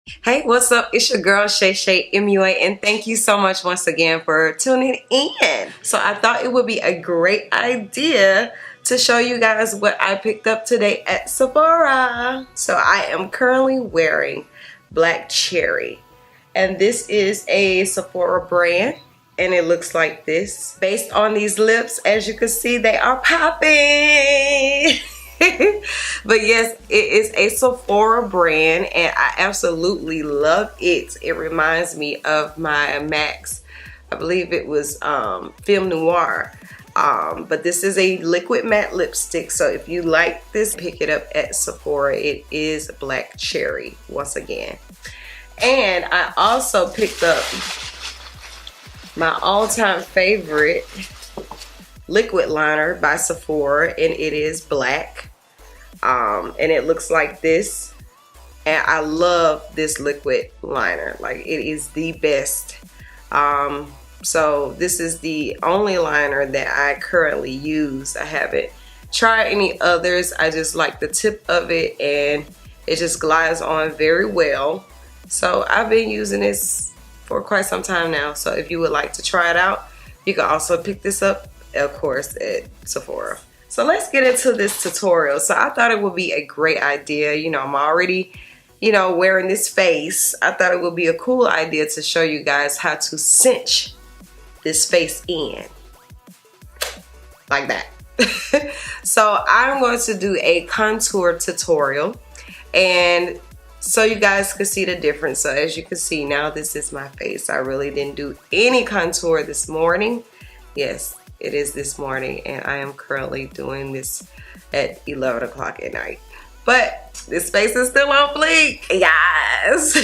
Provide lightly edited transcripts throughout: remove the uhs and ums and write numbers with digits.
Hey, what's up? It's your girl Shay Shay MUA, and thank you so much once again for tuning in. So I thought it would be a great idea to show you guys what I picked up today at Sephora. So I am currently wearing Black Cherry, and this is a Sephora brand, and it looks like this. Based on these lips, as you can see, they are popping. But yes, it is a Sephora brand and I absolutely love it. It reminds me of my MAC's, I believe it was Film Noir. But this is a liquid matte lipstick, so if you like this, pick it up at Sephora. It is Black Cherry once again. And I also picked up my all-time favorite liquid liner by Sephora, and it is black. And it looks like this, and I love this liquid liner. Like, it is the best. So this is the only liner that I currently use. I haven't tried any others. I just like the tip of it, and it just glides on very well. So I've been using this for quite some time now. So if you would like to try it out, you can also pick this up, of course, at Sephora. So let's get into this tutorial. So I thought it would be a great idea. You know, I'm already, wearing this face. I thought it would be a cool idea to show you guys how to cinch this face in. Like that. So I'm going to do a contour tutorial, and so you guys can see the difference. So as you can see now, this is my face. I really didn't do any contour this morning. Yes, it is this morning, and I am currently doing this at 11 o'clock at night. But this face is still on fleek, yes.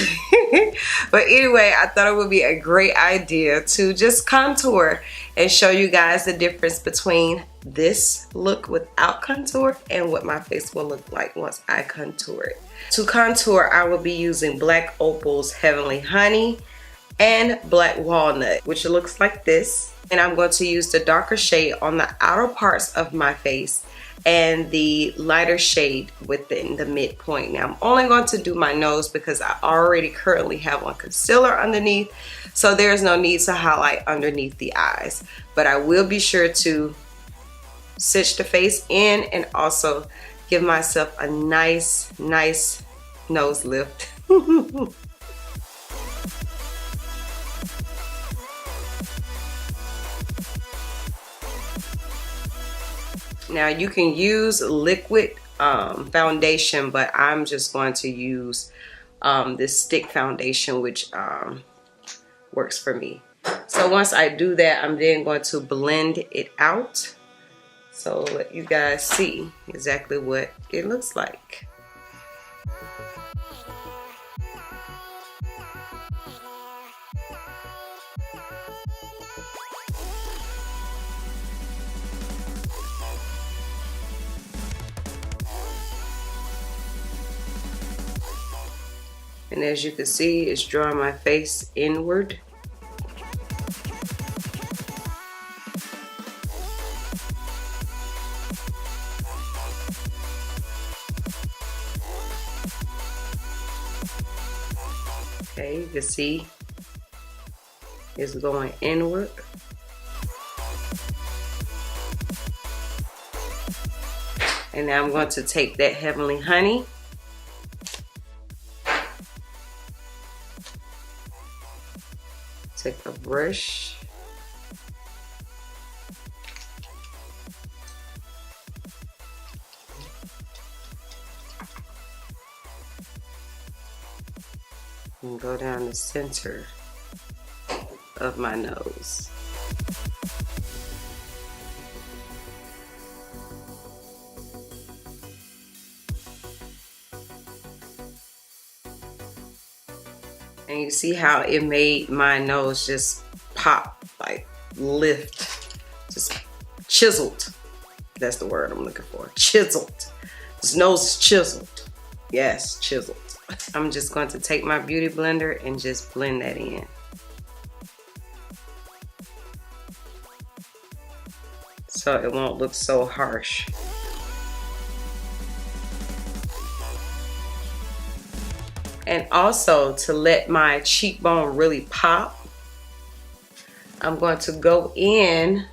But anyway, I thought it would be a great idea to just contour and show you guys the difference between this look without contour and what my face will look like once I contour it. To contour, I will be using Black Opal's Heavenly Honey and Black Walnut, which looks like this. And I'm going to use the darker shade on the outer parts of my face and the lighter shade within the midpoint. Now I'm only going to do my nose because I already currently have on concealer underneath, so there's no need to highlight underneath the eyes. But I will be sure to cinch the face in and also give myself a nice nose lift. Now you can use liquid foundation, but I'm just going to use this stick foundation, which works for me. So once I do that, I'm then going to blend it out. So let you guys see exactly what it looks like. And as you can see, it's drawing my face inward. Okay, you can see it's going inward. And now I'm going to take that Heavenly Honey take a brush and go down the center of my nose. And you see how it made my nose just pop, like lift, just chiseled. That's the word I'm looking for, chiseled. This nose is chiseled. Yes, chiseled. I'm just going to take my beauty blender and just blend that in. So it won't look so harsh. And also, to let my cheekbone really pop, I'm going to go in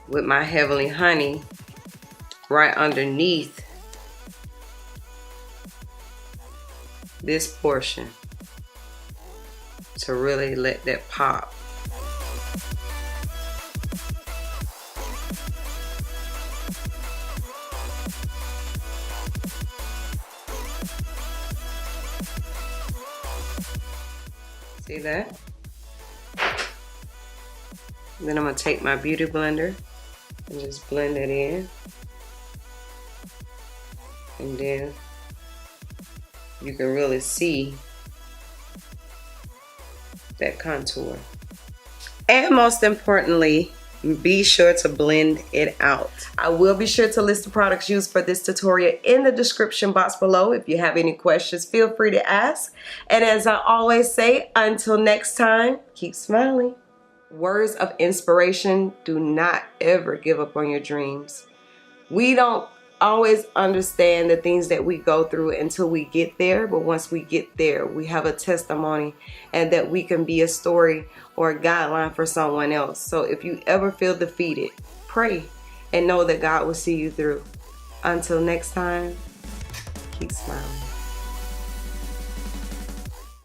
with my Heavenly Honey right underneath this portion to really let that pop. See that? Then I'm going to take my beauty blender and just blend it in. And then you can really see that contour. And most importantly, be sure to blend it out. I will be sure to list the products used for this tutorial in the description box below. If you have any questions, feel free to ask. And as I always say, until next time, keep smiling. Words of inspiration: do not ever give up on your dreams. We don't always understand the things that we go through until we get there, but once we get there, we have a testimony and that we can be a story or a guideline for someone else. So if you ever feel defeated, pray and know that God will see you through. Until next time, keep smiling.